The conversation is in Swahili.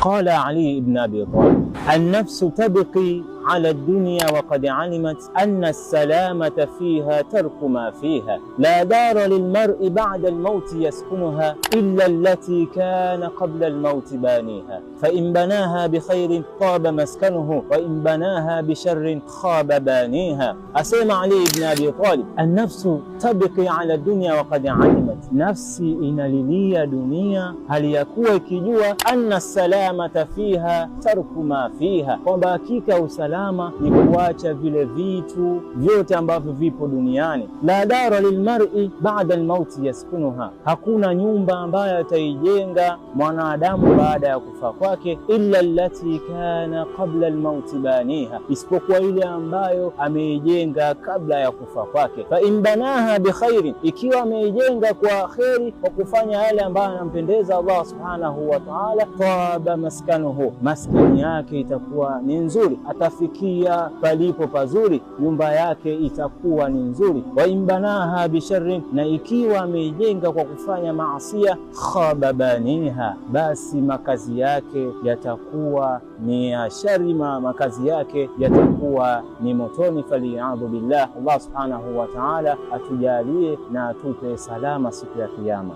Qala Ali ibn Abi Talib, an-nafsu tabqi ala ad-dunya wa qad alimat anna as-salamata fiha tarku ma fiha la dara lilmar'i ba'da al-mauti yaskunuha illa allati kana qabla al-mauti baniha fa in banaha bi khairin taba maskanuhu wa in banaha bi sharrin khaba baniha. Asema Ali ibn Abi Talib, an-nafsu tabqi ala ad-dunya wa qad alimat, nafsi inalilia dunia hali ya kuwa ikijua anna as-salamata fiha tarku ma fiha, kwamba hakika usalama ni kuacha vile vitu vyote ambavyo vipo duniani. La dara lilmar'i ba'da almauti yaskunuha, hakuna nyumba ambayo ataijenga mwanadamu baada ya kufa kwake, illa allati kana qabla almauti baniha, isipokuwa ile ambayo ameijenga kabla ya kufa kwake. Fa in banaha bi khairin, ikiwa ameijenga kwa kheri, kwa kufanya yale ambayo anampendeza Allah subhanahu wa ta'ala, taba maskanuhu, maskani yake itakuwa ni nzuri, atafikia palipo pazuri, nyumba yake itakuwa ni nzuri. Wa in banaha bi sharrin, na ikiwa ameijenga kwa kufanya maasiya, khaba baniha, basi makazi yake yatakuwa ni ya shari, makazi yake yatakuwa ni motoni. Faliyadhu billah. Allah subhanahu wa ta'ala atujalie na atupe salama siku ya Kiyama.